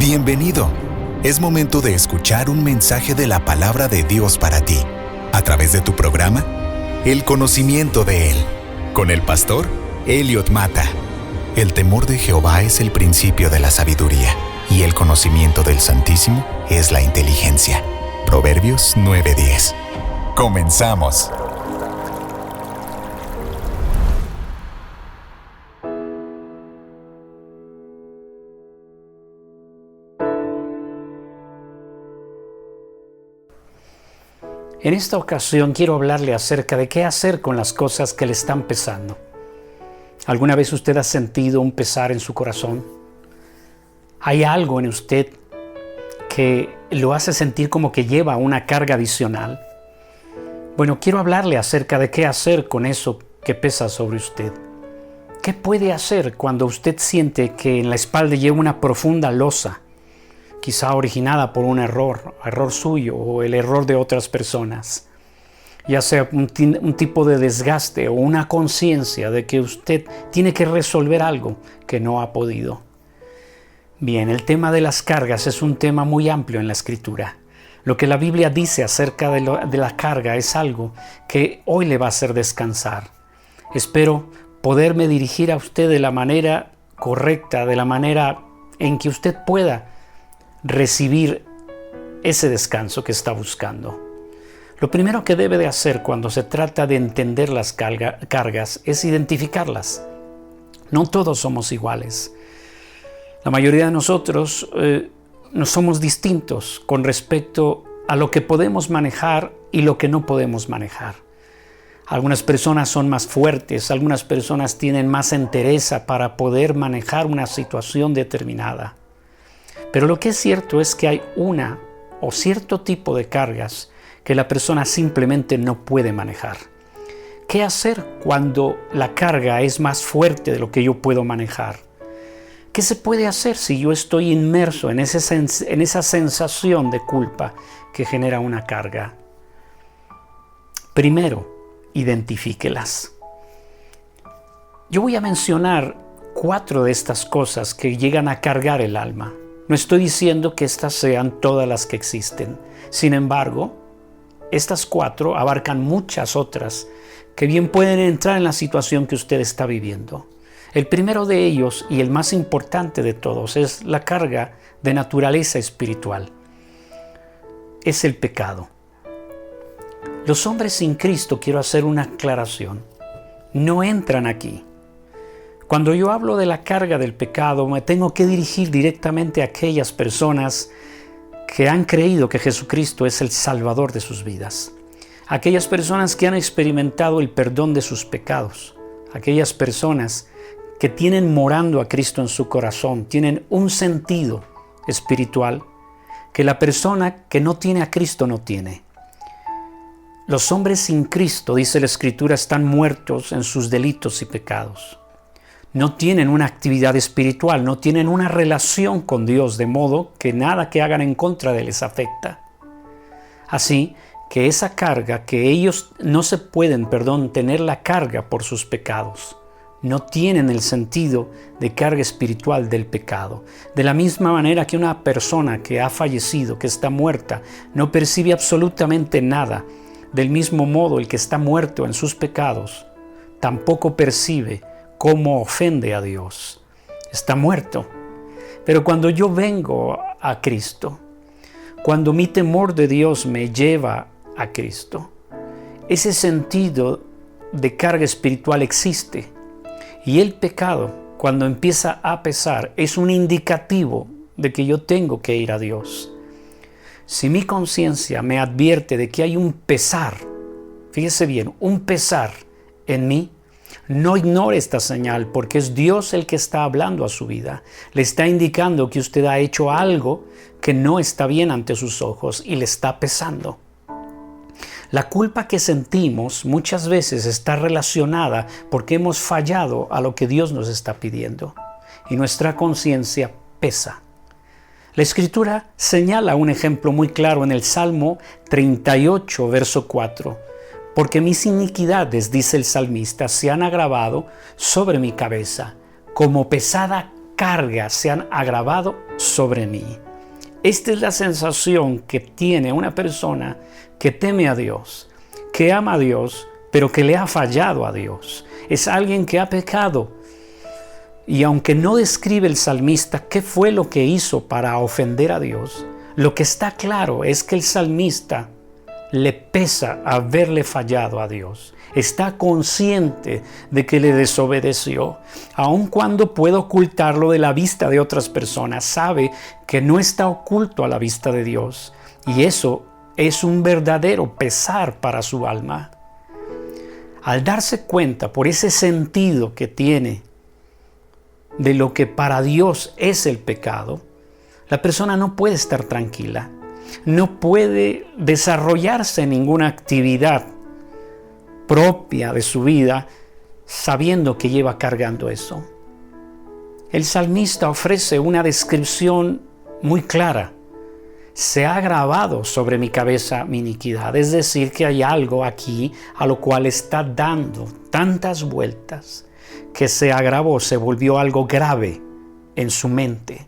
Bienvenido. Es momento de escuchar un mensaje de la palabra de Dios para ti, a través de tu programa, El Conocimiento de Él, con el pastor Elliot Mata. El temor de Jehová es el principio de la sabiduría, y el conocimiento del Santísimo es la inteligencia. Proverbios 9:10. Comenzamos. En esta ocasión quiero hablarle acerca de qué hacer con las cosas que le están pesando. ¿Alguna vez usted ha sentido un pesar en su corazón? ¿Hay algo en usted que lo hace sentir como que lleva una carga adicional? Bueno, quiero hablarle acerca de qué hacer con eso que pesa sobre usted. ¿Qué puede hacer cuando usted siente que en la espalda lleva una profunda losa? Quizá originada por un error suyo o el error de otras personas, ya sea un tipo de desgaste o una conciencia de que usted tiene que resolver algo que no ha podido. Bien, el tema de las cargas es un tema muy amplio en la Escritura. Lo que la Biblia dice acerca de la carga es algo que hoy le va a hacer descansar. Espero poderme dirigir a usted de la manera correcta, de la manera en que usted pueda recibir ese descanso que está buscando. Lo primero que debe de hacer cuando se trata de entender las cargas es identificarlas. No todos somos iguales. La mayoría de nosotros no somos distintos con respecto a lo que podemos manejar y lo que no podemos manejar. Algunas personas son más fuertes, algunas personas tienen más entereza para poder manejar una situación determinada. Pero lo que es cierto es que hay una o cierto tipo de cargas que la persona simplemente no puede manejar. ¿Qué hacer cuando la carga es más fuerte de lo que yo puedo manejar? ¿Qué se puede hacer si yo estoy inmerso en esa sensación de culpa que genera una carga? Primero, identifíquelas. Yo voy a mencionar 4 de estas cosas que llegan a cargar el alma. No estoy diciendo que estas sean todas las que existen. Sin embargo, estas 4 abarcan muchas otras que bien pueden entrar en la situación que usted está viviendo. El primero de ellos, y el más importante de todos, es la carga de naturaleza espiritual. Es el pecado. Los hombres sin Cristo, quiero hacer una aclaración, no entran aquí. Cuando yo hablo de la carga del pecado, me tengo que dirigir directamente a aquellas personas que han creído que Jesucristo es el Salvador de sus vidas. Aquellas personas que han experimentado el perdón de sus pecados. Aquellas personas que tienen morando a Cristo en su corazón, tienen un sentido espiritual que la persona que no tiene a Cristo no tiene. Los hombres sin Cristo, dice la Escritura, están muertos en sus delitos y pecados. No tienen una actividad espiritual, no tienen una relación con Dios, de modo que nada que hagan en contra de él les afecta. Así que esa carga, que ellos no se pueden, tener la carga por sus pecados, no tienen el sentido de carga espiritual del pecado. De la misma manera que una persona que ha fallecido, que está muerta, no percibe absolutamente nada, del mismo modo el que está muerto en sus pecados tampoco percibe cómo ofende a Dios. Está muerto. Pero cuando yo vengo a Cristo, cuando mi temor de Dios me lleva a Cristo, ese sentido de carga espiritual existe. Y el pecado, cuando empieza a pesar, es un indicativo de que yo tengo que ir a Dios. Si mi conciencia me advierte de que hay un pesar, fíjese bien, un pesar en mí, no ignore esta señal, porque es Dios el que está hablando a su vida. Le está indicando que usted ha hecho algo que no está bien ante sus ojos y le está pesando. La culpa que sentimos muchas veces está relacionada porque hemos fallado a lo que Dios nos está pidiendo y nuestra conciencia pesa. La Escritura señala un ejemplo muy claro en el Salmo 38, verso 4. Porque mis iniquidades, dice el salmista, se han agravado sobre mi cabeza, como pesada cargas se han agravado sobre mí. Esta es la sensación que tiene una persona que teme a Dios, que ama a Dios, pero que le ha fallado a Dios. Es alguien que ha pecado. Y aunque no describe el salmista qué fue lo que hizo para ofender a Dios, lo que está claro es que el salmista le pesa haberle fallado a Dios. Está consciente de que le desobedeció, aun cuando puede ocultarlo de la vista de otras personas. Sabe que no está oculto a la vista de Dios, y eso es un verdadero pesar para su alma. Al darse cuenta por ese sentido que tiene de lo que para Dios es el pecado, la persona no puede estar tranquila, no puede desarrollarse en ninguna actividad propia de su vida sabiendo que lleva cargando eso. El salmista ofrece una descripción muy clara. Se ha agravado sobre mi cabeza mi iniquidad, es decir, que hay algo aquí a lo cual está dando tantas vueltas que se agravó, se volvió algo grave en su mente,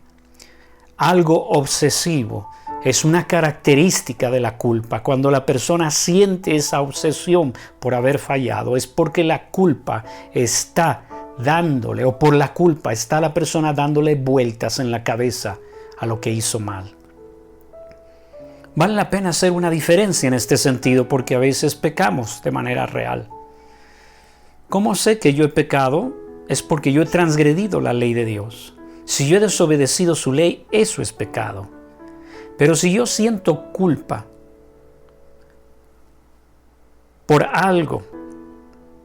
algo obsesivo. Es una característica de la culpa. Cuando la persona siente esa obsesión por haber fallado, es porque la culpa está dándole, o por la culpa está la persona dándole vueltas en la cabeza a lo que hizo mal. Vale la pena hacer una diferencia en este sentido, porque a veces pecamos de manera real. ¿Cómo sé que yo he pecado? Es porque yo he transgredido la ley de Dios. Si yo he desobedecido su ley, eso es pecado. Pero si yo siento culpa por algo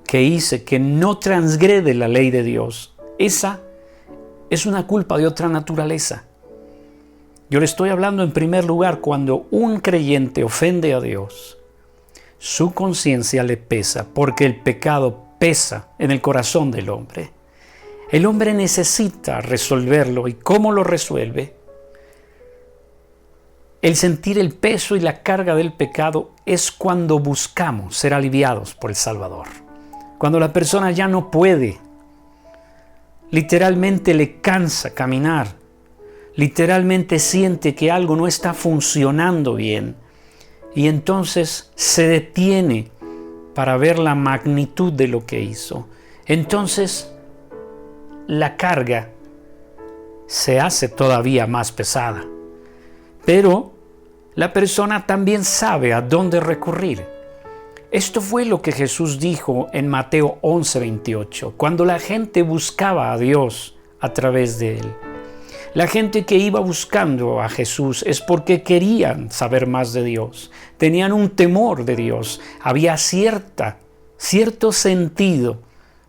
que hice que no transgrede la ley de Dios, esa es una culpa de otra naturaleza. Yo le estoy hablando en primer lugar cuando un creyente ofende a Dios, su conciencia le pesa porque el pecado pesa en el corazón del hombre. El hombre necesita resolverlo. ¿Y cómo lo resuelve? El sentir el peso y la carga del pecado es cuando buscamos ser aliviados por el Salvador. Cuando la persona ya no puede, literalmente le cansa caminar, literalmente siente que algo no está funcionando bien, y entonces se detiene para ver la magnitud de lo que hizo. Entonces la carga se hace todavía más pesada. Pero la persona también sabe a dónde recurrir. Esto fue lo que Jesús dijo en Mateo 11:28, cuando la gente buscaba a Dios a través de él. La gente que iba buscando a Jesús es porque querían saber más de Dios, tenían un temor de Dios, había cierto sentido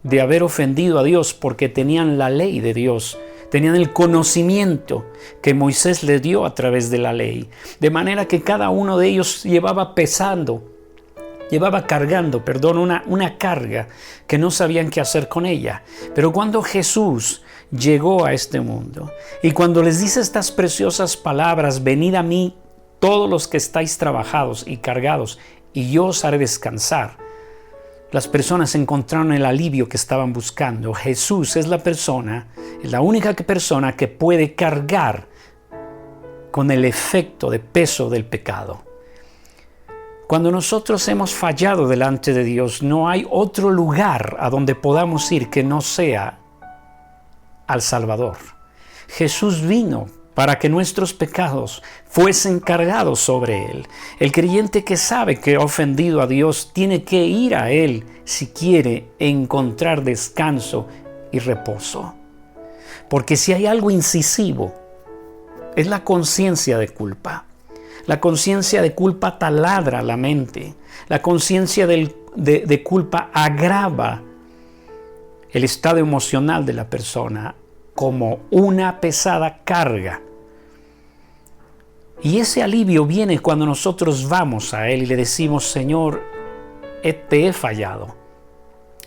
de haber ofendido a Dios porque tenían la ley de Dios. Tenían el conocimiento que Moisés les dio a través de la ley. De manera que cada uno de ellos llevaba cargando una carga que no sabían qué hacer con ella. Pero cuando Jesús llegó a este mundo y cuando les dice estas preciosas palabras: venid a mí todos los que estáis trabajados y cargados, y yo os haré descansar, las personas encontraron el alivio que estaban buscando. Jesús es la única persona que puede cargar con el efecto de peso del pecado. Cuando nosotros hemos fallado delante de Dios, no hay otro lugar a donde podamos ir que no sea al Salvador. Jesús vino para que nuestros pecados fuesen cargados sobre Él. El creyente que sabe que ha ofendido a Dios tiene que ir a Él si quiere encontrar descanso y reposo. Porque si hay algo incisivo, es la conciencia de culpa. La conciencia de culpa taladra la mente. La conciencia de culpa agrava el estado emocional de la persona como una pesada carga. Y ese alivio viene cuando nosotros vamos a Él y le decimos: Señor, te he fallado.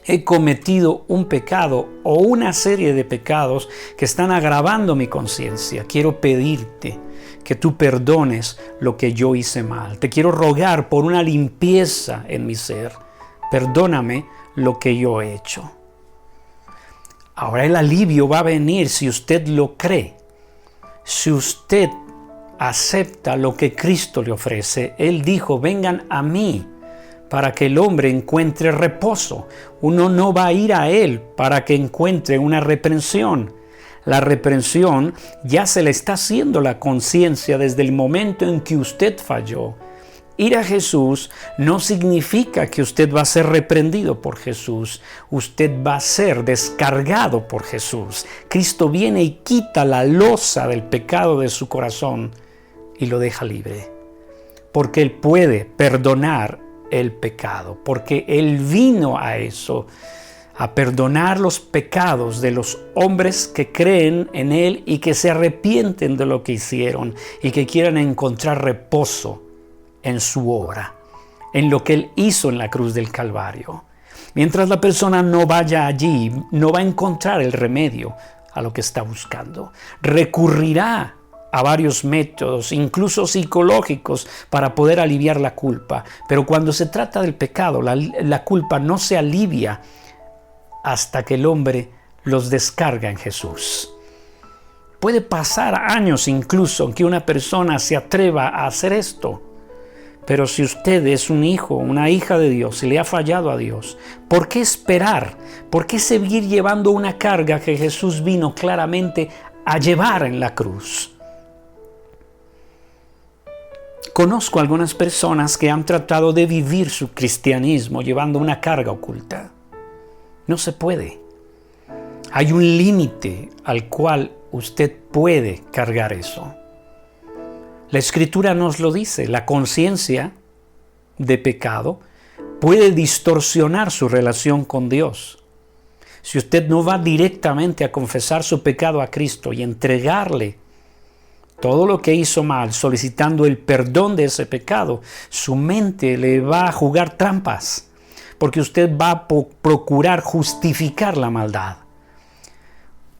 He cometido un pecado o una serie de pecados que están agravando mi conciencia. Quiero pedirte que tú perdones lo que yo hice mal. Te quiero rogar por una limpieza en mi ser. Perdóname lo que yo he hecho. Ahora el alivio va a venir si usted lo cree. Si usted acepta lo que Cristo le ofrece. Él dijo, vengan a mí para que el hombre encuentre reposo. Uno no va a ir a Él para que encuentre una reprensión. La reprensión ya se le está haciendo la conciencia desde el momento en que usted falló. Ir a Jesús no significa que usted va a ser reprendido por Jesús. Usted va a ser descargado por Jesús. Cristo viene y quita la losa del pecado de su corazón y lo deja libre. Porque Él puede perdonar el pecado. Porque Él vino a eso, a perdonar los pecados de los hombres que creen en Él y que se arrepienten de lo que hicieron y que quieran encontrar reposo en su obra, en lo que Él hizo en la cruz del Calvario. Mientras la persona no vaya allí, no va a encontrar el remedio a lo que está buscando. Recurrirá a varios métodos, incluso psicológicos, para poder aliviar la culpa. Pero cuando se trata del pecado, la culpa no se alivia hasta que el hombre los descarga en Jesús. Puede pasar años incluso que una persona se atreva a hacer esto. Pero si usted es un hijo, una hija de Dios y le ha fallado a Dios, ¿por qué esperar? ¿Por qué seguir llevando una carga que Jesús vino claramente a llevar en la cruz? Conozco algunas personas que han tratado de vivir su cristianismo llevando una carga oculta. No se puede. Hay un límite al cual usted puede cargar eso. La Escritura nos lo dice, la conciencia de pecado puede distorsionar su relación con Dios. Si usted no va directamente a confesar su pecado a Cristo y entregarle todo lo que hizo mal, solicitando el perdón de ese pecado, su mente le va a jugar trampas, porque usted va a procurar justificar la maldad.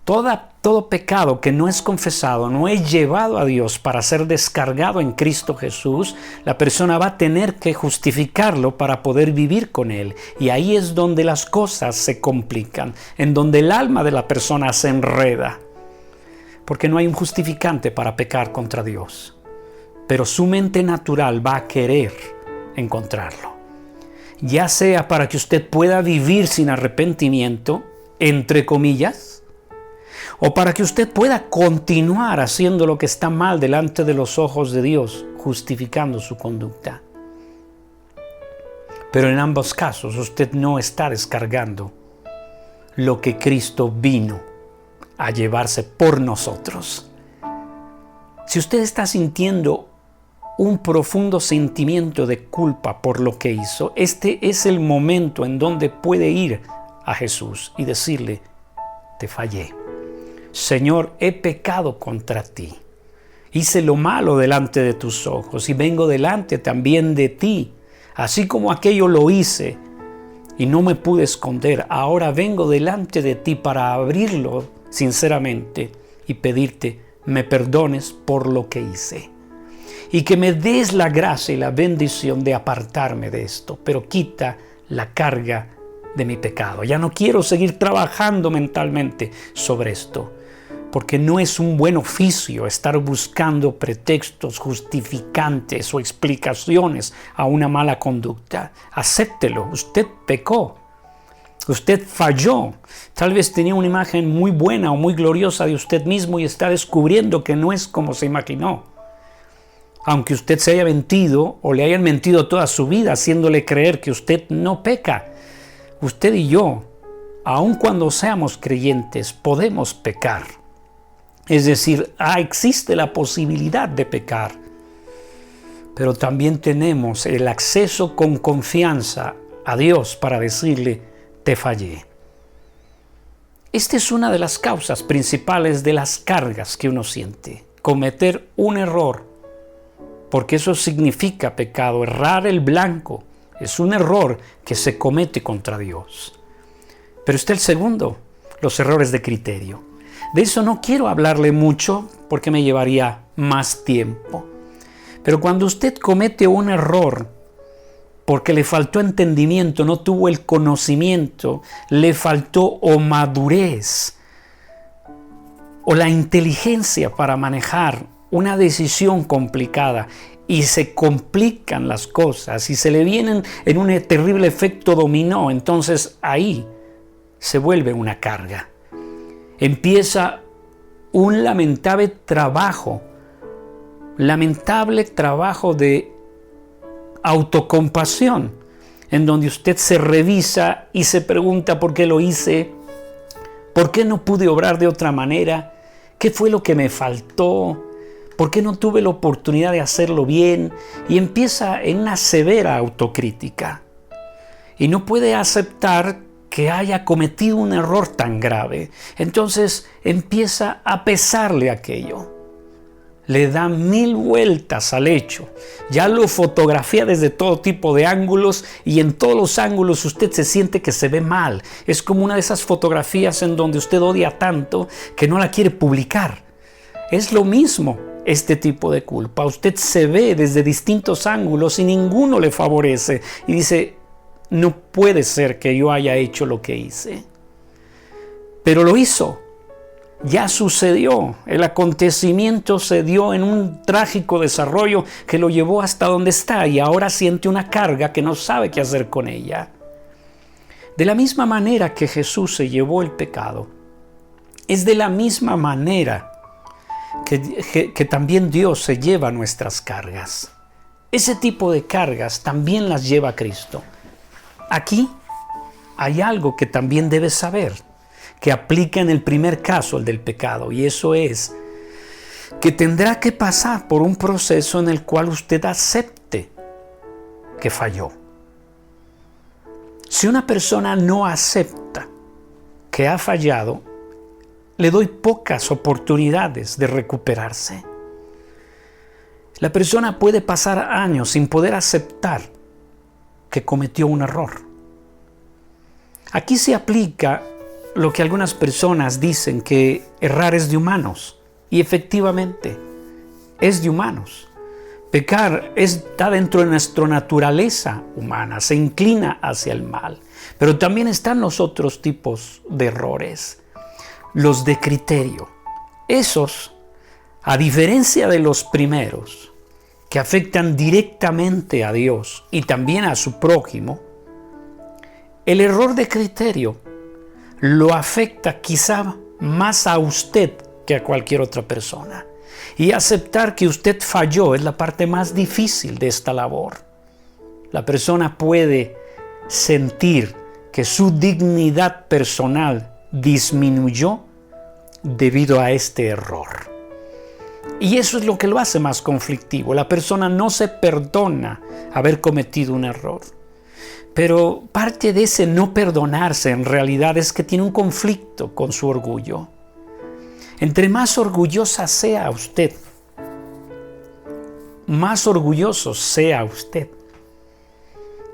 Todo pecado que no es confesado, no es llevado a Dios para ser descargado en Cristo Jesús, la persona va a tener que justificarlo para poder vivir con Él. Y ahí es donde las cosas se complican, en donde el alma de la persona se enreda. Porque no hay un justificante para pecar contra Dios. Pero su mente natural va a querer encontrarlo. Ya sea para que usted pueda vivir sin arrepentimiento, entre comillas, o para que usted pueda continuar haciendo lo que está mal delante de los ojos de Dios, justificando su conducta. Pero en ambos casos usted no está descargando lo que Cristo vino a llevarse por nosotros. Si usted está sintiendo un profundo sentimiento de culpa por lo que hizo, este es el momento en donde puede ir a Jesús y decirle, te fallé. Señor, he pecado contra ti. Hice lo malo delante de tus ojos y vengo delante también de ti. Así como aquello lo hice y no me pude esconder, ahora vengo delante de ti para abrirlo sinceramente y pedirte me perdones por lo que hice. Y que me des la gracia y la bendición de apartarme de esto, pero quita la carga de mi pecado. Ya no quiero seguir trabajando mentalmente sobre esto, porque no es un buen oficio estar buscando pretextos justificantes o explicaciones a una mala conducta. Acéptelo, usted pecó, usted falló. Tal vez tenía una imagen muy buena o muy gloriosa de usted mismo y está descubriendo que no es como se imaginó. Aunque usted se haya mentido o le hayan mentido toda su vida haciéndole creer que usted no peca. Usted y yo, aun cuando seamos creyentes, podemos pecar. Es decir, existe la posibilidad de pecar. Pero también tenemos el acceso con confianza a Dios para decirle, te fallé. Esta es una de las causas principales de las cargas que uno siente. Cometer un error, porque eso significa pecado. Errar el blanco es un error que se comete contra Dios. Pero está el segundo, los errores de criterio. De eso no quiero hablarle mucho porque me llevaría más tiempo. Pero cuando usted comete un error porque le faltó entendimiento, no tuvo el conocimiento, le faltó o madurez o la inteligencia para manejar una decisión complicada, y se complican las cosas y se le vienen en un terrible efecto dominó. Entonces ahí se vuelve una carga. Empieza un lamentable trabajo de autocompasión, en donde usted se revisa y se pregunta por qué lo hice, por qué no pude obrar de otra manera, qué fue lo que me faltó, por qué no tuve la oportunidad de hacerlo bien, y empieza en una severa autocrítica y no puede aceptar que haya cometido un error tan grave. Entonces empieza a pesarle aquello. Le da 1000 vueltas al hecho. Ya lo fotografía desde todo tipo de ángulos, y en todos los ángulos usted se siente que se ve mal. Es como una de esas fotografías en donde usted odia tanto que no la quiere publicar. Es lo mismo este tipo de culpa. Usted se ve desde distintos ángulos y ninguno le favorece. Y dice, no puede ser que yo haya hecho lo que hice. Pero lo hizo. Ya sucedió, el acontecimiento se dio en un trágico desarrollo que lo llevó hasta donde está, y ahora siente una carga que no sabe qué hacer con ella. De la misma manera que Jesús se llevó el pecado, es de la misma manera que también Dios se lleva nuestras cargas. Ese tipo de cargas también las lleva Cristo. Aquí hay algo que también debes saber, que aplica en el primer caso, el del pecado, y eso es que tendrá que pasar por un proceso en el cual usted acepte que falló. Si una persona no acepta que ha fallado, le doy pocas oportunidades de recuperarse. La persona puede pasar años sin poder aceptar que cometió un error. Aquí se aplica lo que algunas personas dicen, que errar es de humanos, y efectivamente es de humanos. Pecar está dentro de nuestra naturaleza humana, se inclina hacia el mal, pero también están los otros tipos de errores, los de criterio. Esos, a diferencia de los primeros, que afectan directamente a Dios y también a su prójimo, el error de criterio lo afecta quizá más a usted que a cualquier otra persona. Y aceptar que usted falló es la parte más difícil de esta labor. La persona puede sentir que su dignidad personal disminuyó debido a este error. Y eso es lo que lo hace más conflictivo. La persona no se perdona haber cometido un error. Pero parte de ese no perdonarse en realidad es que tiene un conflicto con su orgullo. Entre más orgullosa sea usted, más orgulloso sea usted,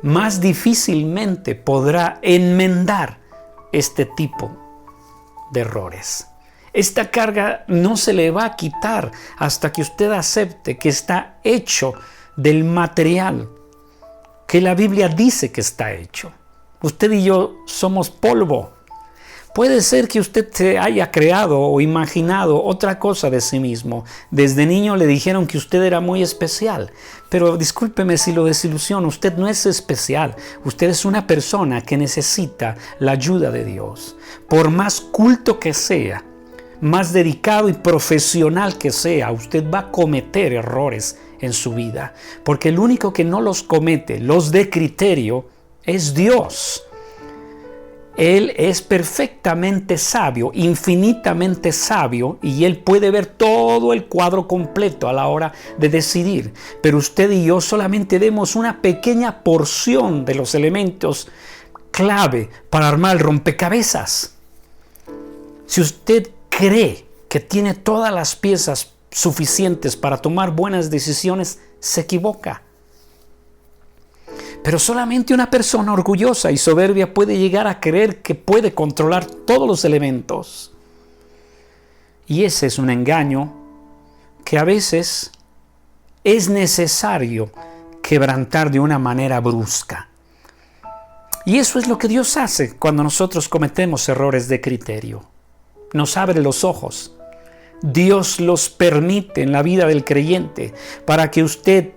más difícilmente podrá enmendar este tipo de errores. Esta carga no se le va a quitar hasta que usted acepte que está hecho del material que la Biblia dice que está hecho. Usted y yo somos polvo. Puede ser que usted se haya creado o imaginado otra cosa de sí mismo. Desde niño le dijeron que usted era muy especial. Pero discúlpeme si lo desilusiono, usted no es especial. Usted es una persona que necesita la ayuda de Dios. Por más culto que sea, más dedicado y profesional que sea, usted va a cometer errores en su vida, porque el único que no los comete, los de criterio, es Dios. Él es perfectamente sabio, infinitamente sabio, y Él puede ver todo el cuadro completo a la hora de decidir. Pero usted y yo solamente vemos una pequeña porción de los elementos clave para armar el rompecabezas. Si usted cree que tiene todas las piezas suficientes para tomar buenas decisiones, se equivoca. Pero solamente una persona orgullosa y soberbia puede llegar a creer que puede controlar todos los elementos. Y ese es un engaño que a veces es necesario quebrantar de una manera brusca. Y eso es lo que Dios hace cuando nosotros cometemos errores de criterio. Nos abre los ojos. Dios los permite en la vida del creyente para que usted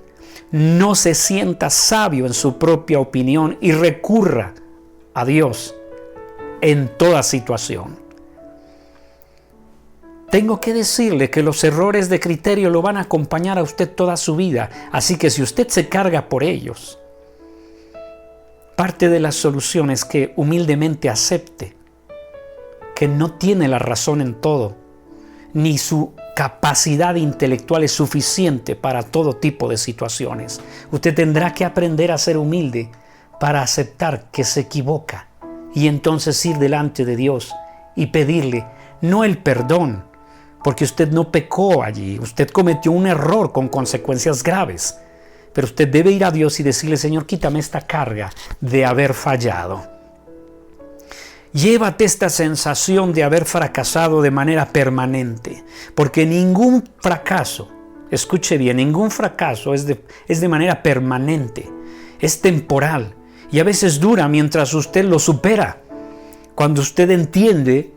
no se sienta sabio en su propia opinión y recurra a Dios en toda situación. Tengo que decirle que los errores de criterio lo van a acompañar a usted toda su vida, así que si usted se carga por ellos, parte de la solución es que humildemente acepte que no tiene la razón en todo, ni su capacidad intelectual es suficiente para todo tipo de situaciones. Usted tendrá que aprender a ser humilde para aceptar que se equivoca y entonces ir delante de Dios y pedirle no el perdón, porque usted no pecó allí, usted cometió un error con consecuencias graves, pero usted debe ir a Dios y decirle: Señor, quítame esta carga de haber fallado. Llévate esta sensación de haber fracasado de manera permanente, porque ningún fracaso, escuche bien, ningún fracaso es de manera permanente, es temporal y a veces dura mientras usted lo supera, cuando usted entiende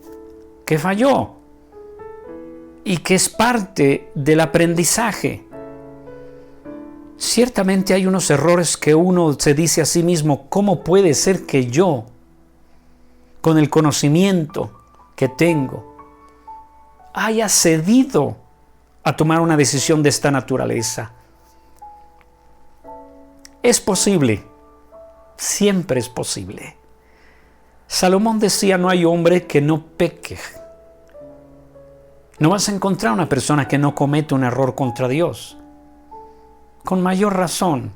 que falló y que es parte del aprendizaje. Ciertamente hay unos errores que uno se dice a sí mismo: ¿cómo puede ser que yo, con el conocimiento que tengo, haya cedido a tomar una decisión de esta naturaleza? Es posible, siempre es posible. Salomón decía: no hay hombre que no peque. No vas a encontrar una persona que no cometa un error contra Dios. Con mayor razón,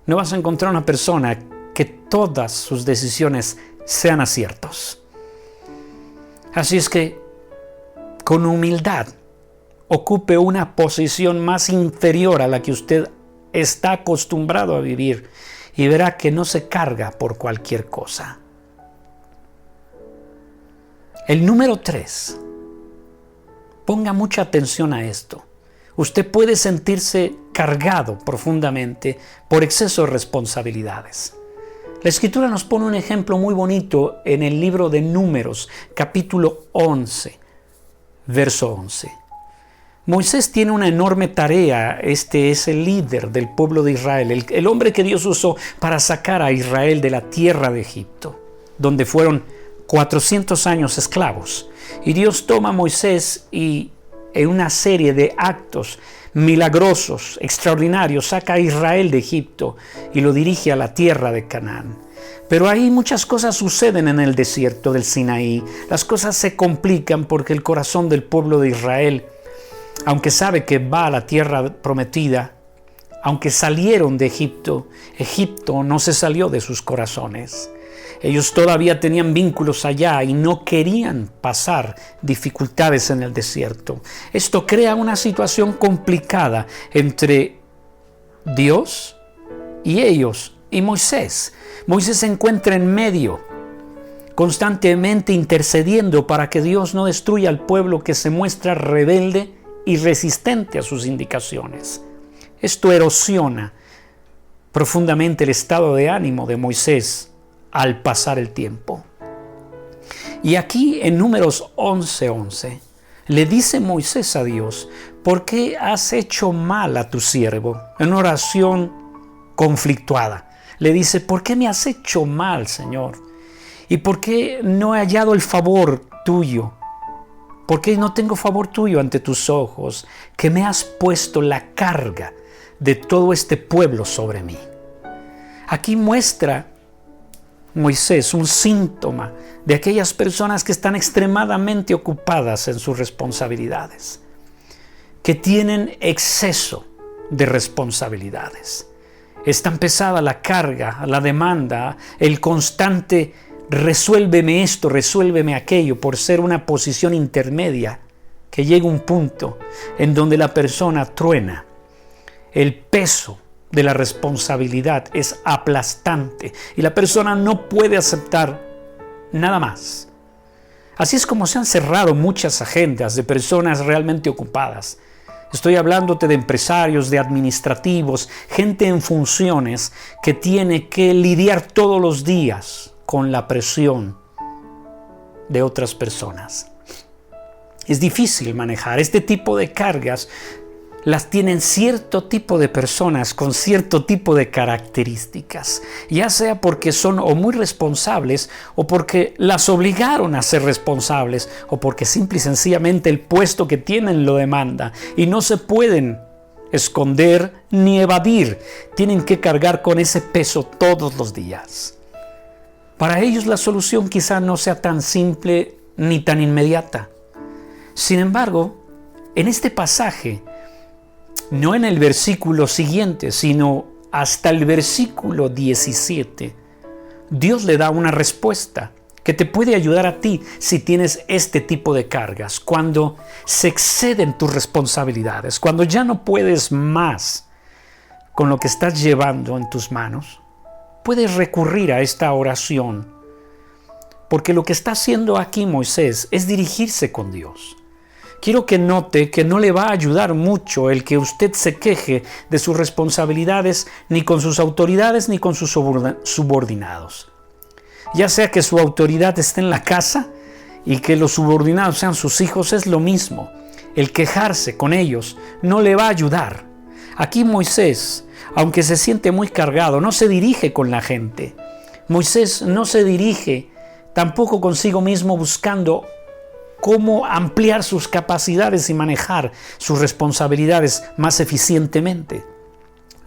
no vas a encontrar una persona que todas sus decisiones sean aciertos. Así es que, con humildad, ocupe una posición más inferior a la que usted está acostumbrado a vivir y verá que no se carga por cualquier cosa. El número 3. Ponga mucha atención a esto. Usted puede sentirse cargado profundamente por exceso de responsabilidades. La Escritura nos pone un ejemplo muy bonito en el libro de Números, capítulo 11, verso 11. Moisés tiene una enorme tarea. Este es el líder del pueblo de Israel, el hombre que Dios usó para sacar a Israel de la tierra de Egipto, donde fueron 400 años esclavos. Y Dios toma a Moisés y en una serie de actos milagrosos, extraordinarios, saca a Israel de Egipto y lo dirige a la tierra de Canaán. Pero ahí muchas cosas suceden en el desierto del Sinaí. Las cosas se complican porque el corazón del pueblo de Israel, aunque sabe que va a la tierra prometida, aunque salieron de Egipto, Egipto no se salió de sus corazones. Ellos todavía tenían vínculos allá y no querían pasar dificultades en el desierto. Esto crea una situación complicada entre Dios y ellos y Moisés. Moisés se encuentra en medio, constantemente intercediendo para que Dios no destruya al pueblo que se muestra rebelde y resistente a sus indicaciones. Esto erosiona profundamente el estado de ánimo de Moisés al pasar el tiempo. Y aquí en Números 11:11 le dice Moisés a Dios: ¿por qué has hecho mal a tu siervo? En una oración conflictuada le dice: ¿por qué me has hecho mal, Señor? ¿Y por qué no he hallado el favor tuyo? ¿Por qué no tengo favor tuyo ante tus ojos, que me has puesto la carga de todo este pueblo sobre mí? Aquí muestra Moisés un síntoma de aquellas personas que están extremadamente ocupadas en sus responsabilidades, que tienen exceso de responsabilidades. Es tan pesada la carga, la demanda, el constante resuélveme esto, resuélveme aquello, por ser una posición intermedia, que llega un punto en donde la persona truena. El peso de la responsabilidad es aplastante y la persona no puede aceptar nada más. Así es como se han cerrado muchas agendas de personas realmente ocupadas, Estoy hablándote de empresarios, de administrativos, gente en funciones que tiene que lidiar todos los días con la presión de otras personas. Es difícil manejar. Este tipo de cargas las tienen cierto tipo de personas con cierto tipo de características, ya sea porque son o muy responsables o porque las obligaron a ser responsables o porque simple y sencillamente el puesto que tienen lo demanda y no se pueden esconder ni evadir. Tienen que cargar con ese peso todos los días. Para ellos la solución quizá no sea tan simple ni tan inmediata. Sin embargo, en este pasaje, no en el versículo siguiente, sino hasta el versículo 17, Dios le da una respuesta que te puede ayudar a ti si tienes este tipo de cargas. Cuando se exceden tus responsabilidades, cuando ya no puedes más con lo que estás llevando en tus manos, puedes recurrir a esta oración. Porque lo que está haciendo aquí Moisés es dirigirse con Dios. Quiero que note que no le va a ayudar mucho el que usted se queje de sus responsabilidades ni con sus autoridades ni con sus subordinados. Ya sea que su autoridad esté en la casa y que los subordinados sean sus hijos, es lo mismo. El quejarse con ellos no le va a ayudar. Aquí Moisés, aunque se siente muy cargado, no se dirige con la gente. Moisés no se dirige tampoco consigo mismo buscando cómo ampliar sus capacidades y manejar sus responsabilidades más eficientemente.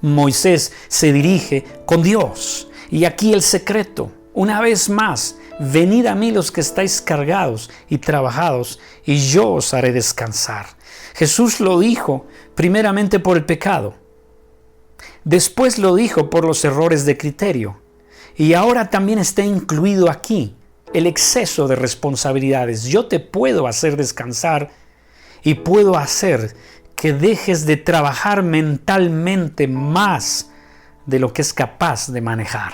Moisés se dirige con Dios. Y aquí el secreto, una vez más, venid a mí los que estáis cargados y trabajados, y yo os haré descansar. Jesús lo dijo primeramente por el pecado. Después lo dijo por los errores de criterio. Y ahora también está incluido aquí el exceso de responsabilidades. Yo te puedo hacer descansar y puedo hacer que dejes de trabajar mentalmente más de lo que es capaz de manejar.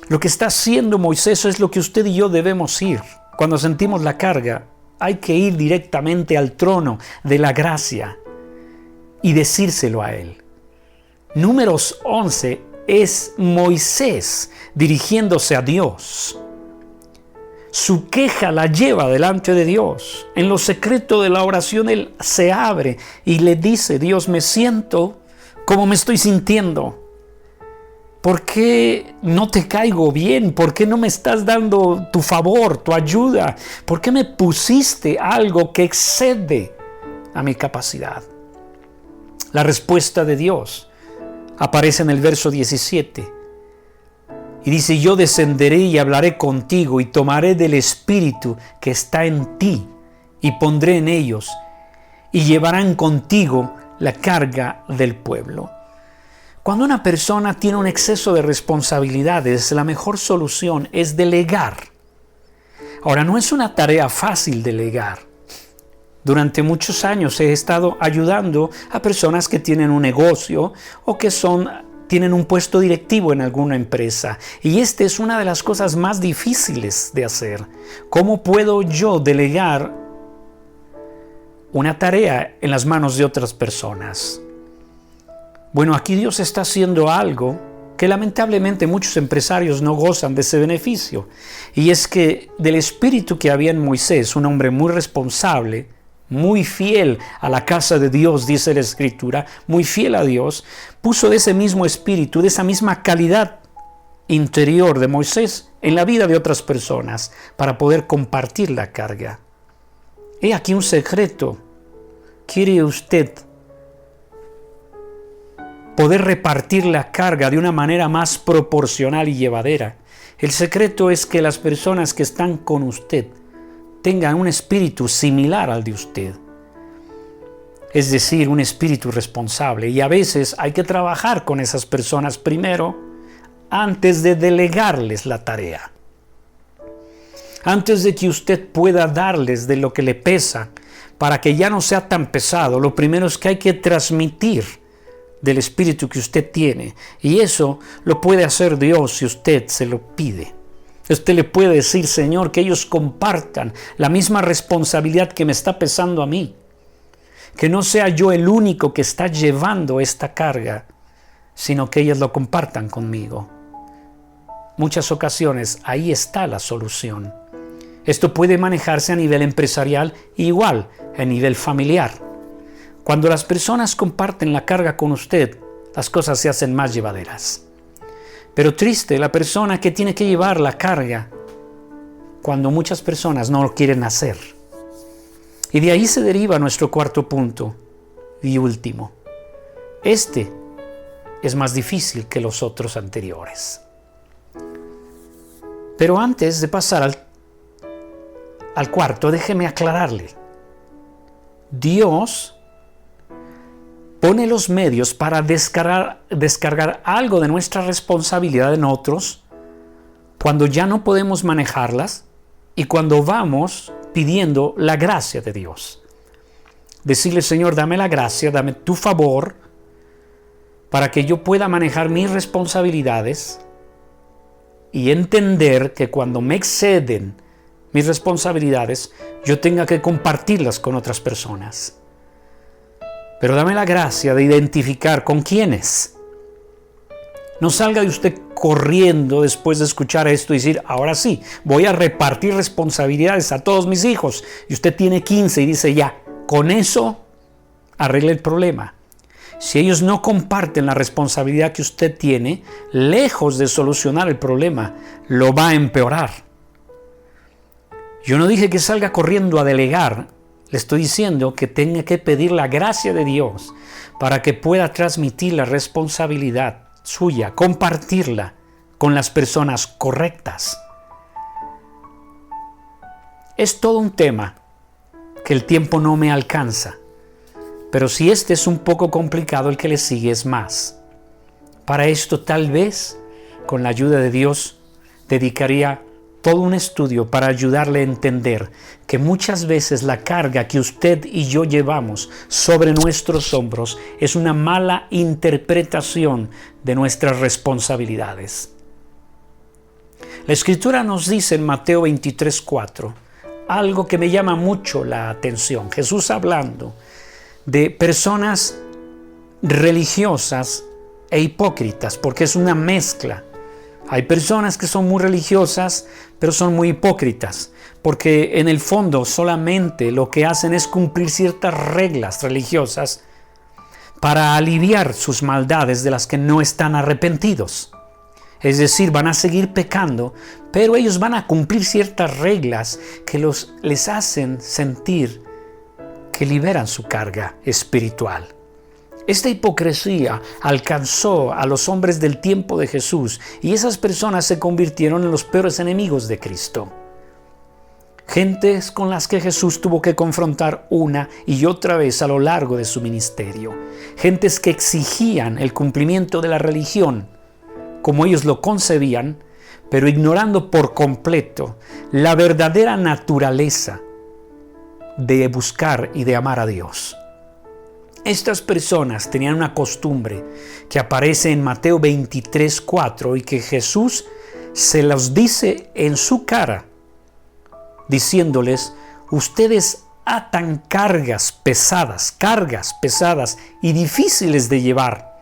Lo que está haciendo Moisés es lo que usted y yo debemos ir. Cuando sentimos la carga, hay que ir directamente al trono de la gracia y decírselo a Él. Números 11 es Moisés dirigiéndose a Dios. Su queja la lleva delante de Dios. En lo secreto de la oración él se abre y le dice: Dios, me siento como me estoy sintiendo. ¿Por qué no te caigo bien? ¿Por qué no me estás dando tu favor, tu ayuda? ¿Por qué me pusiste algo que excede a mi capacidad? La respuesta de Dios aparece en el verso 17 y dice: yo descenderé y hablaré contigo y tomaré del espíritu que está en ti y pondré en ellos y llevarán contigo la carga del pueblo. Cuando una persona tiene un exceso de responsabilidades, la mejor solución es delegar. Ahora, no es una tarea fácil delegar. Durante muchos años he estado ayudando a personas que tienen un negocio o que tienen un puesto directivo en alguna empresa. Y esta es una de las cosas más difíciles de hacer. ¿Cómo puedo yo delegar una tarea en las manos de otras personas? Bueno, aquí Dios está haciendo algo que lamentablemente muchos empresarios no gozan de ese beneficio. Y es que del espíritu que había en Moisés, un hombre muy responsable, muy fiel a la casa de Dios, dice la Escritura, muy fiel a Dios, puso de ese mismo espíritu, de esa misma calidad interior de Moisés en la vida de otras personas para poder compartir la carga. He aquí un secreto. ¿Quiere usted poder repartir la carga de una manera más proporcional y llevadera? El secreto es que las personas que están con usted tengan un espíritu similar al de usted. Es decir, un espíritu responsable. Y a veces hay que trabajar con esas personas primero antes de delegarles la tarea. Antes de que usted pueda darles de lo que le pesa, para que ya no sea tan pesado, lo primero es que hay que transmitir del espíritu que usted tiene. Y eso lo puede hacer Dios si usted se lo pide. Usted le puede decir: Señor, que ellos compartan la misma responsabilidad que me está pesando a mí. Que no sea yo el único que está llevando esta carga, sino que ellas lo compartan conmigo. Muchas ocasiones ahí está la solución. Esto puede manejarse a nivel empresarial e igual a nivel familiar. Cuando las personas comparten la carga con usted, las cosas se hacen más llevaderas. Pero triste la persona que tiene que llevar la carga cuando muchas personas no lo quieren hacer. Y de ahí se deriva nuestro cuarto punto y último. Este es más difícil que los otros anteriores. Pero antes de pasar al cuarto, déjeme aclararle. Dios pone los medios para descargar algo de nuestra responsabilidad en otros cuando ya no podemos manejarlas y cuando vamos pidiendo la gracia de Dios. Decirle, Señor, dame la gracia, dame tu favor para que yo pueda manejar mis responsabilidades y entender que cuando me exceden mis responsabilidades, yo tenga que compartirlas con otras personas. Pero dame la gracia de identificar con quiénes. No salga de usted corriendo después de escuchar esto y decir, ahora sí, voy a repartir responsabilidades a todos mis hijos. Y usted tiene 15 y dice, ya, con eso arregle el problema. Si ellos no comparten la responsabilidad que usted tiene, lejos de solucionar el problema, lo va a empeorar. Yo no dije que salga corriendo a delegar. Le estoy diciendo que tenga que pedir la gracia de Dios para que pueda transmitir la responsabilidad suya, compartirla con las personas correctas. Es todo un tema que el tiempo no me alcanza, pero si este es un poco complicado, el que le sigue es más. Para esto tal vez, con la ayuda de Dios, dedicaría todo un estudio para ayudarle a entender que muchas veces la carga que usted y yo llevamos sobre nuestros hombros es una mala interpretación de nuestras responsabilidades. La Escritura nos dice en Mateo 23:4 algo que me llama mucho la atención. Jesús hablando de personas religiosas e hipócritas, porque es una mezcla. Hay personas que son muy religiosas, pero son muy hipócritas, porque en el fondo solamente lo que hacen es cumplir ciertas reglas religiosas para aliviar sus maldades de las que no están arrepentidos. Es decir, van a seguir pecando, pero ellos van a cumplir ciertas reglas que les hacen sentir que liberan su carga espiritual. Esta hipocresía alcanzó a los hombres del tiempo de Jesús y esas personas se convirtieron en los peores enemigos de Cristo. Gentes con las que Jesús tuvo que confrontar una y otra vez a lo largo de su ministerio. Gentes que exigían el cumplimiento de la religión como ellos lo concebían, pero ignorando por completo la verdadera naturaleza de buscar y de amar a Dios. Estas personas tenían una costumbre que aparece en Mateo 23:4 y que Jesús se los dice en su cara, diciéndoles, ustedes atan cargas pesadas y difíciles de llevar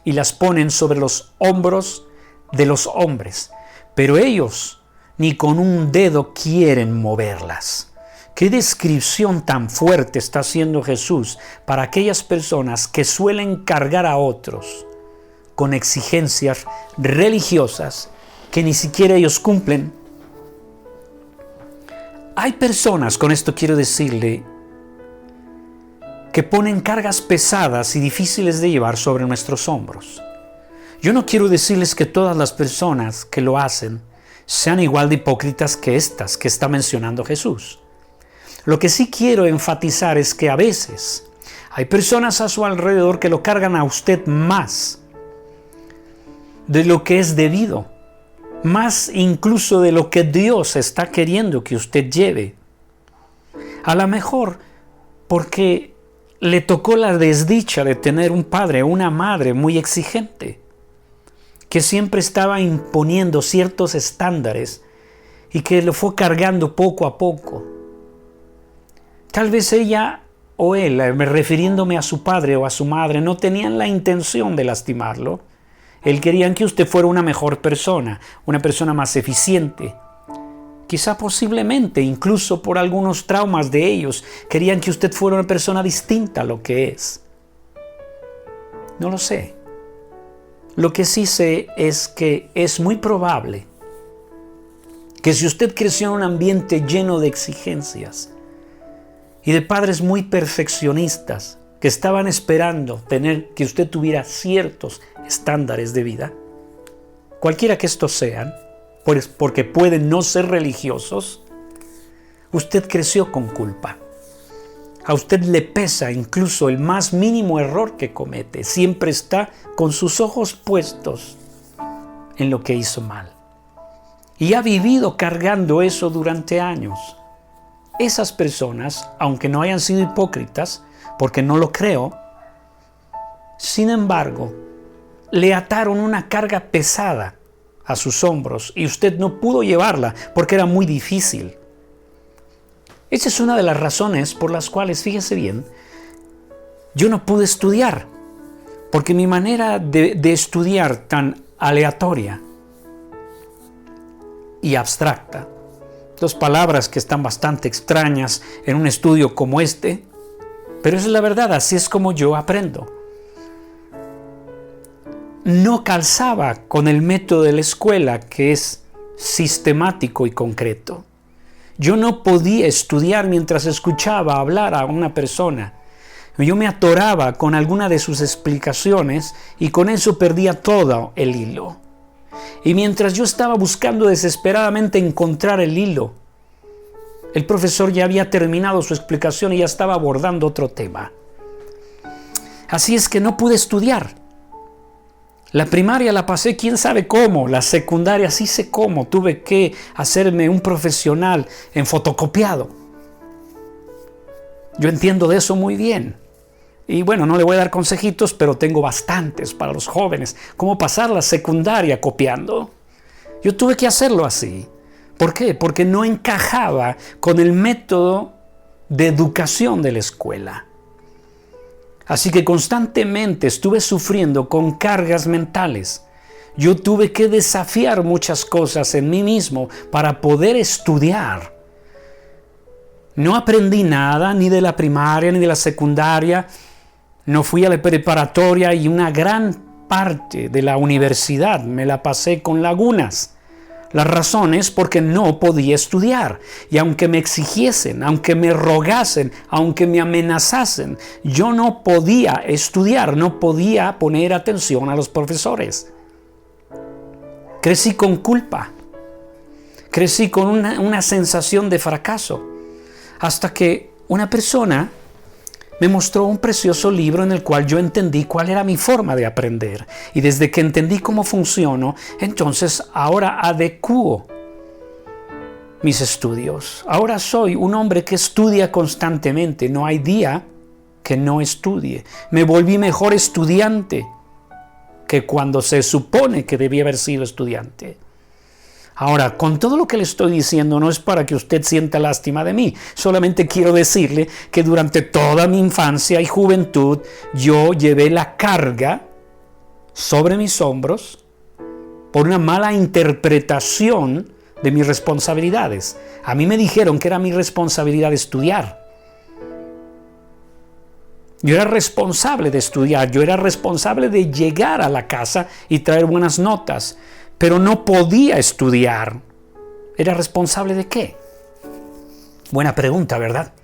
y las ponen sobre los hombros de los hombres, pero ellos ni con un dedo quieren moverlas. ¿Qué descripción tan fuerte está haciendo Jesús para aquellas personas que suelen cargar a otros con exigencias religiosas que ni siquiera ellos cumplen? Hay personas, con esto quiero decirle, que ponen cargas pesadas y difíciles de llevar sobre nuestros hombros. Yo no quiero decirles que todas las personas que lo hacen sean igual de hipócritas que estas que está mencionando Jesús. Lo que sí quiero enfatizar es que a veces hay personas a su alrededor que lo cargan a usted más de lo que es debido, más incluso de lo que Dios está queriendo que usted lleve. A lo mejor porque le tocó la desdicha de tener un padre o una madre muy exigente, que siempre estaba imponiendo ciertos estándares y que lo fue cargando poco a poco. Tal vez ella o él, refiriéndome a su padre o a su madre, no tenían la intención de lastimarlo. Él querían que usted fuera una mejor persona, una persona más eficiente. Quizá posiblemente, incluso por algunos traumas de ellos, querían que usted fuera una persona distinta a lo que es. No lo sé. Lo que sí sé es que es muy probable que si usted creció en un ambiente lleno de exigencias y de padres muy perfeccionistas que estaban esperando tener que usted tuviera ciertos estándares de vida, cualquiera que estos sean, porque pueden no ser religiosos, usted creció con culpa. A usted le pesa incluso el más mínimo error que comete. Siempre está con sus ojos puestos en lo que hizo mal. Y ha vivido cargando eso durante años. Esas personas, aunque no hayan sido hipócritas, porque no lo creo, sin embargo, le ataron una carga pesada a sus hombros y usted no pudo llevarla porque era muy difícil. Esa es una de las razones por las cuales, fíjese bien, yo no pude estudiar, porque mi manera de estudiar tan aleatoria y abstracta, dos palabras que están bastante extrañas en un estudio como este, pero esa es la verdad, así es como yo aprendo. No calzaba con el método de la escuela, que es sistemático y concreto. Yo no podía estudiar mientras escuchaba hablar a una persona. Yo me atoraba con alguna de sus explicaciones y con eso perdía todo el hilo. Y mientras yo estaba buscando desesperadamente encontrar el hilo, el profesor ya había terminado su explicación y ya estaba abordando otro tema. Así es que no pude estudiar. La primaria la pasé quién sabe cómo, la secundaria sí sé cómo, tuve que hacerme un profesional en fotocopiado. Yo entiendo de eso muy bien. Y bueno, no le voy a dar consejitos, pero tengo bastantes para los jóvenes. Cómo pasar la secundaria copiando. Yo tuve que hacerlo así. ¿Por qué? Porque no encajaba con el método de educación de la escuela. Así que constantemente estuve sufriendo con cargas mentales. Yo tuve que desafiar muchas cosas en mí mismo para poder estudiar. No aprendí nada ni de la primaria ni de la secundaria. No fui a la preparatoria y una gran parte de la universidad me la pasé con lagunas. La razón es porque no podía estudiar. Y aunque me exigiesen, aunque me rogasen, aunque me amenazasen, yo no podía estudiar, no podía poner atención a los profesores. Crecí con culpa. Crecí con una sensación de fracaso. Hasta que una persona me mostró un precioso libro en el cual yo entendí cuál era mi forma de aprender. Y desde que entendí cómo funciono, entonces ahora adecuo mis estudios. Ahora soy un hombre que estudia constantemente. No hay día que no estudie. Me volví mejor estudiante que cuando se supone que debía haber sido estudiante. Ahora, con todo lo que le estoy diciendo no es para que usted sienta lástima de mí. Solamente quiero decirle que durante toda mi infancia y juventud yo llevé la carga sobre mis hombros por una mala interpretación de mis responsabilidades. A mí me dijeron que era mi responsabilidad estudiar. Yo era responsable de estudiar, yo era responsable de llegar a la casa y traer buenas notas. Pero no podía estudiar. ¿Era responsable de qué? Buena pregunta, ¿verdad?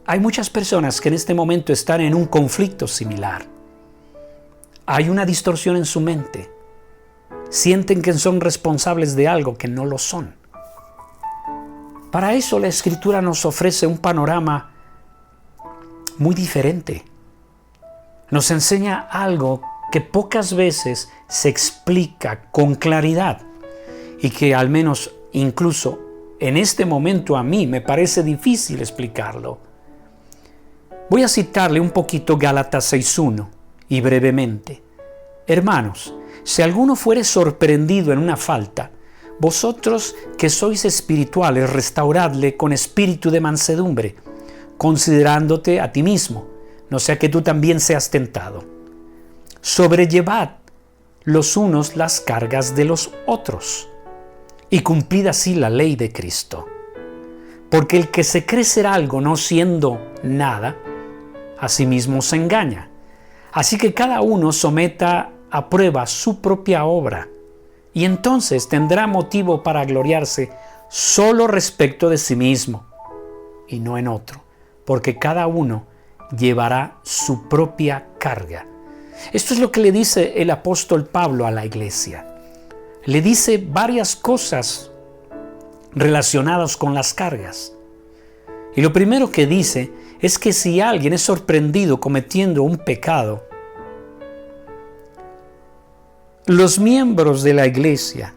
Hay muchas personas que en este momento están en un conflicto similar. Hay una distorsión en su mente. Sienten que son responsables de algo que no lo son. Para eso la Escritura nos ofrece un panorama muy diferente. Nos enseña algo que pocas veces se explica con claridad y que al menos incluso en este momento a mí me parece difícil explicarlo. Voy a citarle un poquito Gálatas 6:1 y brevemente. Hermanos, si alguno fuere sorprendido en una falta, Vosotros que sois espirituales, restauradle con espíritu de mansedumbre, considerándote a ti mismo, no sea que tú también seas tentado. Sobrellevad los unos las cargas de los otros, y cumplid así la ley de Cristo. Porque el que se cree ser algo no siendo nada, a sí mismo se engaña. Así que cada uno someta a prueba su propia obra, y entonces tendrá motivo para gloriarse solo respecto de sí mismo, y no en otro, porque cada uno llevará su propia carga. Esto es lo que le dice el apóstol Pablo a la iglesia. Le dice varias cosas relacionadas con las cargas. Y lo primero que dice es que si alguien es sorprendido cometiendo un pecado, los miembros de la iglesia,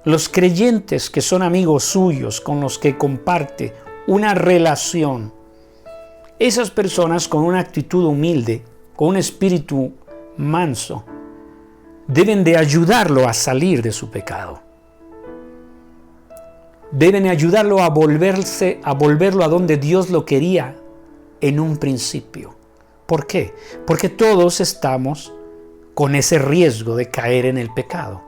los creyentes que son amigos suyos con los que comparte una relación, esas personas con una actitud humilde, con un espíritu manso, deben de ayudarlo a salir de su pecado. Deben ayudarlo a volverlo a donde Dios lo quería en un principio. ¿Por qué? Porque todos estamos con ese riesgo de caer en el pecado.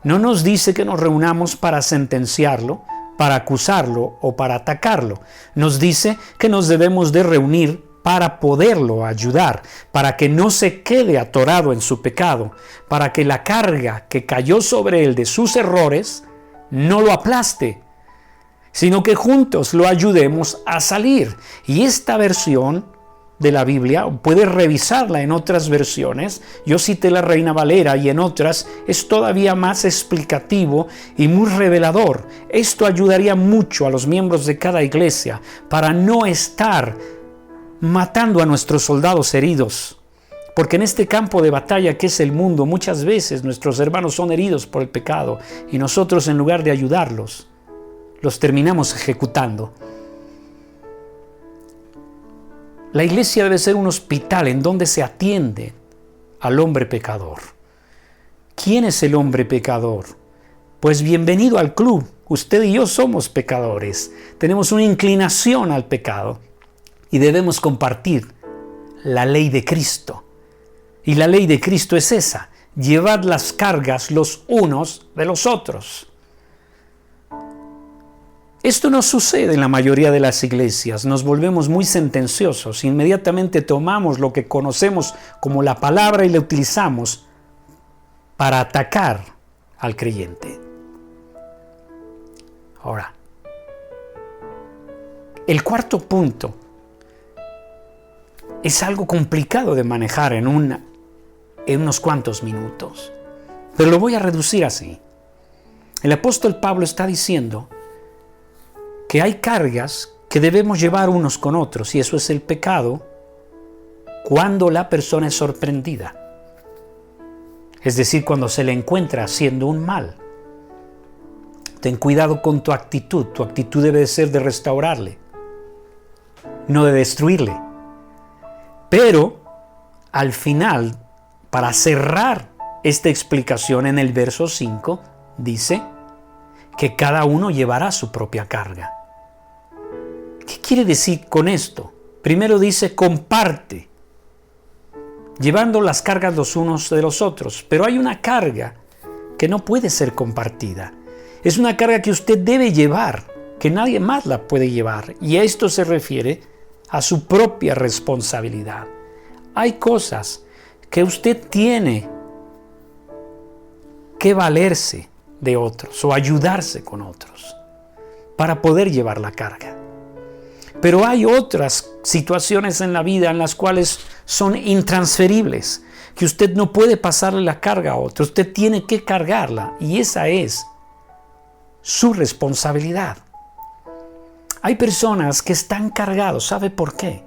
No nos dice que nos reunamos para sentenciarlo, para acusarlo o para atacarlo. Nos dice que nos debemos de reunir para poderlo ayudar, para que no se quede atorado en su pecado, para que la carga que cayó sobre él de sus errores no lo aplaste, sino que juntos lo ayudemos a salir. Y esta versión de la Biblia, puedes revisarla en otras versiones, yo cité la Reina Valera y en otras es todavía más explicativo y muy revelador. Esto ayudaría mucho a los miembros de cada iglesia para no estar matando a nuestros soldados heridos, porque en este campo de batalla que es el mundo, muchas veces nuestros hermanos son heridos por el pecado y nosotros, en lugar de ayudarlos, los terminamos ejecutando. La iglesia debe ser un hospital en donde se atiende al hombre pecador. ¿Quién es el hombre pecador? Pues bienvenido al club. Usted y yo somos pecadores. Tenemos una inclinación al pecado y debemos compartir la ley de Cristo. Y la ley de Cristo es esa: llevad las cargas los unos de los otros. Esto no sucede en la mayoría de las iglesias. Nos volvemos muy sentenciosos. Inmediatamente tomamos lo que conocemos como la palabra y la utilizamos para atacar al creyente. Ahora, el cuarto punto es algo complicado de manejar en unos cuantos minutos, pero lo voy a reducir así. El apóstol Pablo está diciendo que hay cargas que debemos llevar unos con otros, y eso es el pecado cuando la persona es sorprendida. Es decir, cuando se le encuentra haciendo un mal. Ten cuidado con tu actitud. Tu actitud debe ser de restaurarle, no de destruirle. Pero al final, para cerrar esta explicación en el verso 5, dice que cada uno llevará su propia carga. ¿Qué quiere decir con esto? Primero dice comparte, llevando las cargas los unos de los otros. Pero hay una carga que no puede ser compartida. Es una carga que usted debe llevar, que nadie más la puede llevar. Y a esto se refiere a su propia responsabilidad. Hay cosas que usted tiene que valerse de otros o ayudarse con otros para poder llevar la carga. Pero hay otras situaciones en la vida en las cuales son intransferibles, que usted no puede pasarle la carga a otro, usted tiene que cargarla, y esa es su responsabilidad. Hay personas que están cargados, ¿sabe por qué?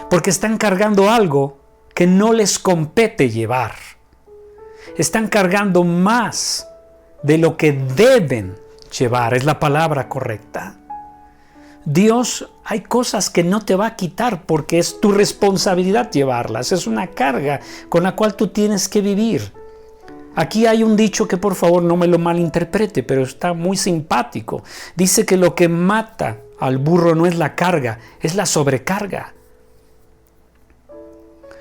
Porque están cargando algo que no les compete llevar. Están cargando más de lo que deben llevar, es la palabra correcta. Dios, hay cosas que no te va a quitar porque es tu responsabilidad llevarlas. Es una carga con la cual tú tienes que vivir. Aquí hay un dicho que por favor no me lo malinterprete, pero está muy simpático. Dice que lo que mata al burro no es la carga, es la sobrecarga.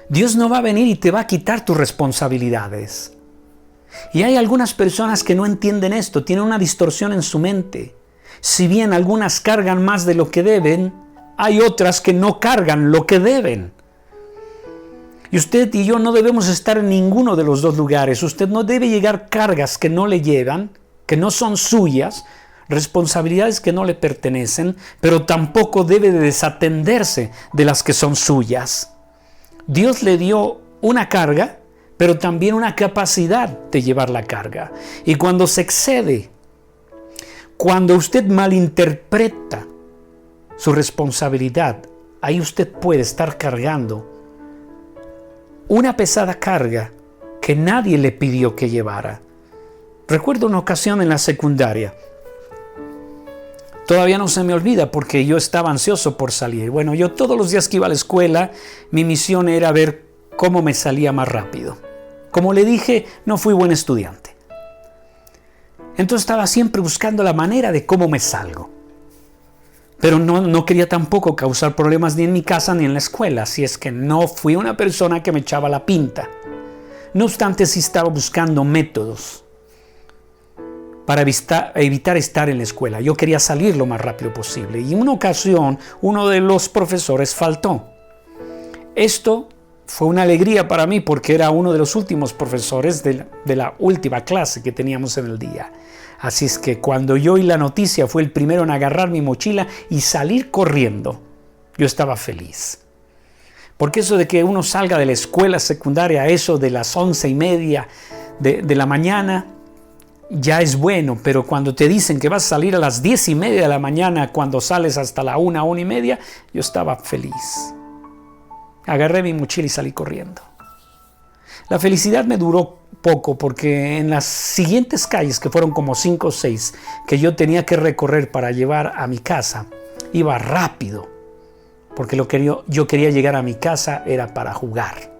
Dios no va a venir y te va a quitar tus responsabilidades. Y hay algunas personas que no entienden esto, tienen una distorsión en su mente. Si bien algunas cargan más de lo que deben, hay otras que no cargan lo que deben. Y usted y yo no debemos estar en ninguno de los dos lugares. Usted no debe llegar cargas que no le llevan, que no son suyas, responsabilidades que no le pertenecen, pero tampoco debe de desatenderse de las que son suyas. Dios le dio una carga, pero también una capacidad de llevar la carga. Y cuando se excede, cuando usted malinterpreta su responsabilidad, ahí usted puede estar cargando una pesada carga que nadie le pidió que llevara. Recuerdo una ocasión en la secundaria. Todavía no se me olvida porque yo estaba ansioso por salir. Bueno, yo todos los días que iba a la escuela, mi misión era ver cómo me salía más rápido. Como le dije, no fui buen estudiante. Entonces estaba siempre buscando la manera de cómo me salgo. Pero no quería tampoco causar problemas ni en mi casa ni en la escuela, así es que no fui una persona que me echaba la pinta. No obstante, sí estaba buscando métodos para evitar estar en la escuela. Yo quería salir lo más rápido posible. Y en una ocasión, uno de los profesores faltó. Esto fue una alegría para mí porque era uno de los últimos profesores de la última clase que teníamos en el día. Así es que cuando yo oí la noticia, fue el primero en agarrar mi mochila y salir corriendo. Yo estaba feliz. Porque eso de que uno salga de la escuela secundaria a eso de las 11:30 de la mañana, ya es bueno. Pero cuando te dicen que vas a salir a las 10:30 de la mañana, cuando sales hasta la 1:30, yo estaba feliz. Agarré mi mochila y salí corriendo. La felicidad me duró poco porque en las siguientes calles, que fueron como 5 o 6, que yo tenía que recorrer para llevar a mi casa, iba rápido, porque yo quería llegar a mi casa era para jugar.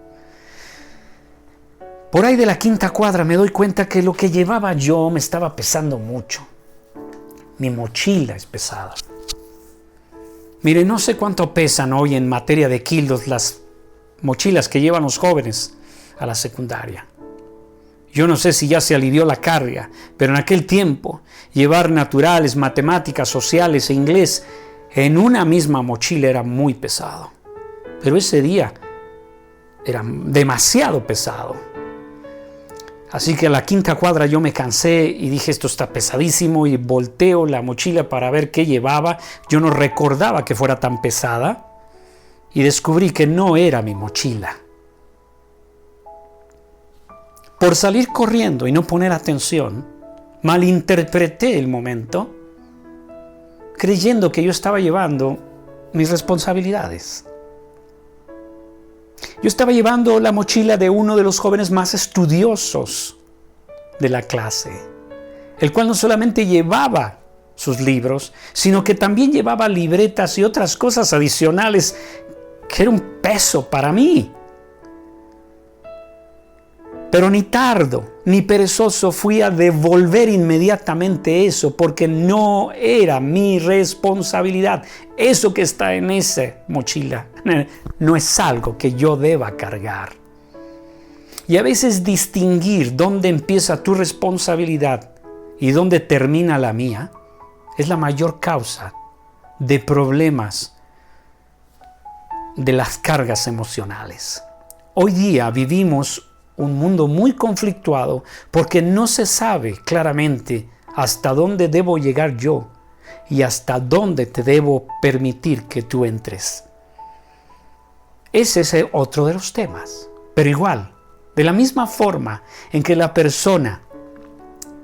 Por ahí de la 5ª cuadra me doy cuenta que lo que llevaba yo me estaba pesando mucho. Mi mochila es pesada. Mire, no sé cuánto pesan hoy en materia de kilos las mochilas que llevan los jóvenes a la secundaria. Yo no sé si ya se alivió la carga, pero en aquel tiempo llevar naturales, matemáticas, sociales e inglés en una misma mochila era muy pesado. Pero ese día era demasiado pesado. Así que a la 5ª cuadra yo me cansé y dije, esto está pesadísimo, y volteo la mochila para ver qué llevaba. Yo no recordaba que fuera tan pesada y descubrí que no era mi mochila. Por salir corriendo y no poner atención, malinterpreté el momento, creyendo que yo estaba llevando mis responsabilidades. Yo estaba llevando la mochila de uno de los jóvenes más estudiosos de la clase, el cual no solamente llevaba sus libros, sino que también llevaba libretas y otras cosas adicionales que era un peso para mí. Pero ni tardo ni perezoso fui a devolver inmediatamente eso, porque no era mi responsabilidad. Eso que está en esa mochila no es algo que yo deba cargar. Y a veces distinguir dónde empieza tu responsabilidad y dónde termina la mía es la mayor causa de problemas de las cargas emocionales. Hoy día vivimos un mundo muy conflictuado porque no se sabe claramente hasta dónde debo llegar yo y hasta dónde te debo permitir que tú entres. Ese es otro de los temas. Pero igual, de la misma forma en que la persona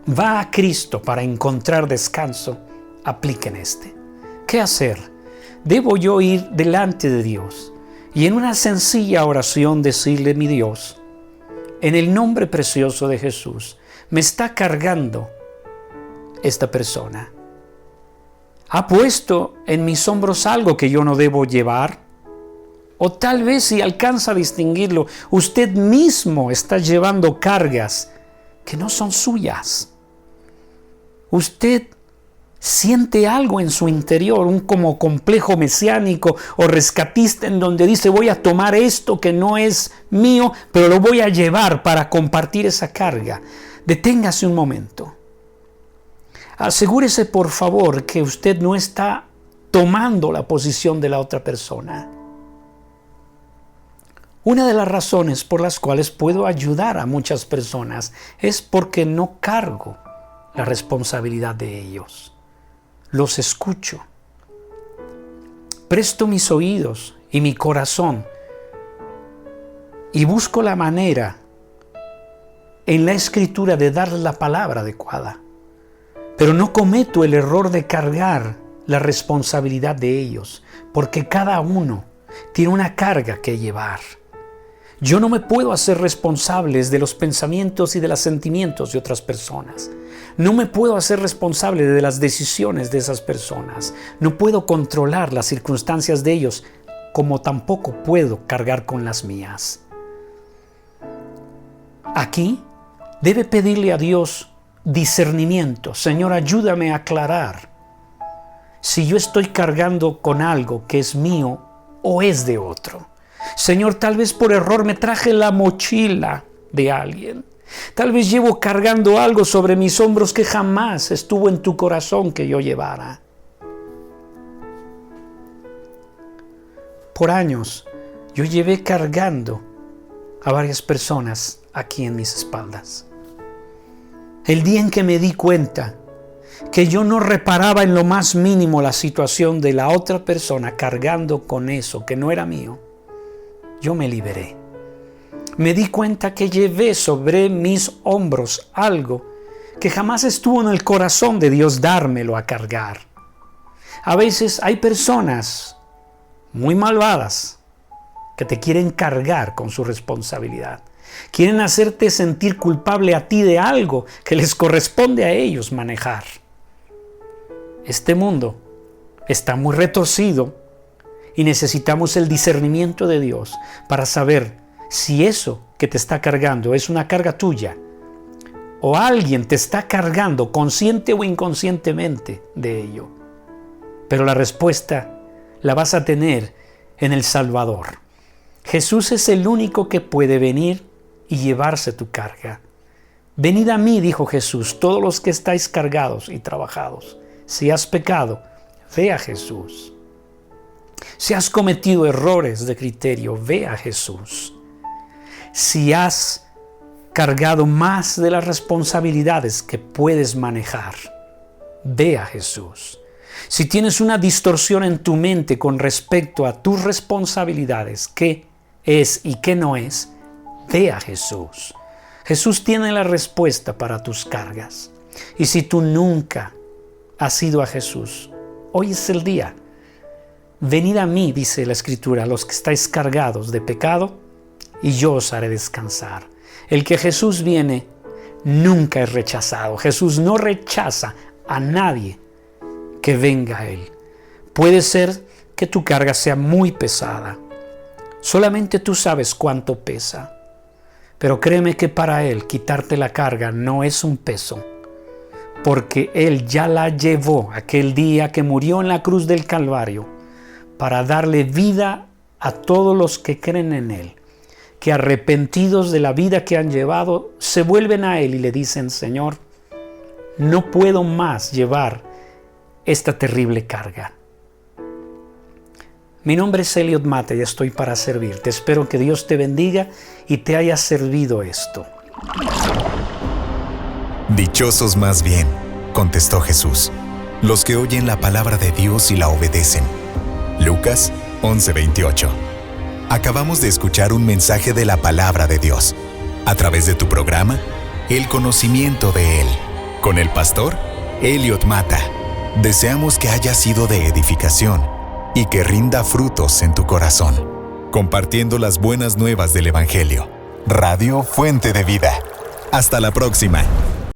va a Cristo para encontrar descanso, apliquen este. ¿Qué hacer? Debo yo ir delante de Dios y en una sencilla oración decirle: mi Dios, en el nombre precioso de Jesús, me está cargando esta persona. ¿Ha puesto en mis hombros algo que yo no debo llevar? O tal vez, si alcanza a distinguirlo, usted mismo está llevando cargas que no son suyas. Usted siente algo en su interior, un como complejo mesiánico o rescatista en donde dice: voy a tomar esto que no es mío, pero lo voy a llevar para compartir esa carga. Deténgase un momento. Asegúrese, por favor, que usted no está tomando la posición de la otra persona. Una de las razones por las cuales puedo ayudar a muchas personas es porque no cargo la responsabilidad de ellos. Los escucho. Presto mis oídos y mi corazón y busco la manera en la Escritura de darles la palabra adecuada. Pero no cometo el error de cargar la responsabilidad de ellos, porque cada uno tiene una carga que llevar. Yo no me puedo hacer responsable de los pensamientos y de los sentimientos de otras personas. No me puedo hacer responsable de las decisiones de esas personas. No puedo controlar las circunstancias de ellos, como tampoco puedo cargar con las mías. Aquí debe pedirle a Dios discernimiento. Señor, ayúdame a aclarar si yo estoy cargando con algo que es mío o es de otro. Señor, tal vez por error me traje la mochila de alguien. Tal vez llevo cargando algo sobre mis hombros que jamás estuvo en tu corazón que yo llevara. Por años yo llevé cargando a varias personas aquí en mis espaldas. El día en que me di cuenta que yo no reparaba en lo más mínimo la situación de la otra persona cargando con eso que no era mío, yo me liberé. Me di cuenta que llevé sobre mis hombros algo que jamás estuvo en el corazón de Dios dármelo a cargar. A veces hay personas muy malvadas que te quieren cargar con su responsabilidad. Quieren hacerte sentir culpable a ti de algo que les corresponde a ellos manejar. Este mundo está muy retorcido y necesitamos el discernimiento de Dios para saber si eso que te está cargando es una carga tuya o alguien te está cargando consciente o inconscientemente de ello. Pero la respuesta la vas a tener en el Salvador. Jesús es el único que puede venir y llevarse tu carga. Venid a mí, dijo Jesús, todos los que estáis cargados y trabajados. Si has pecado, ve a Jesús. Si has cometido errores de criterio, ve a Jesús. Si has cargado más de las responsabilidades que puedes manejar, ve a Jesús. Si tienes una distorsión en tu mente con respecto a tus responsabilidades, qué es y qué no es, ve a Jesús. Jesús tiene la respuesta para tus cargas. Y si tú nunca has ido a Jesús, hoy es el día. Venid a mí, dice la Escritura, los que estáis cargados de pecado, y yo os haré descansar. El que Jesús viene nunca es rechazado. Jesús no rechaza a nadie que venga a Él. Puede ser que tu carga sea muy pesada. Solamente tú sabes cuánto pesa. Pero créeme que para Él quitarte la carga no es un peso, porque Él ya la llevó aquel día que murió en la cruz del Calvario para darle vida a todos los que creen en Él, que arrepentidos de la vida que han llevado, se vuelven a Él y le dicen: Señor, no puedo más llevar esta terrible carga. Mi nombre es Elliot Mata y estoy para servirte. Espero que Dios te bendiga y te haya servido esto. Dichosos más bien, contestó Jesús, los que oyen la palabra de Dios y la obedecen. Lucas 11:28. Acabamos de escuchar un mensaje de la palabra de Dios a través de tu programa El Conocimiento de Él, con el pastor Elliot Mata. Deseamos que haya sido de edificación y que rinda frutos en tu corazón, compartiendo las buenas nuevas del Evangelio. Radio Fuente de Vida. Hasta la próxima.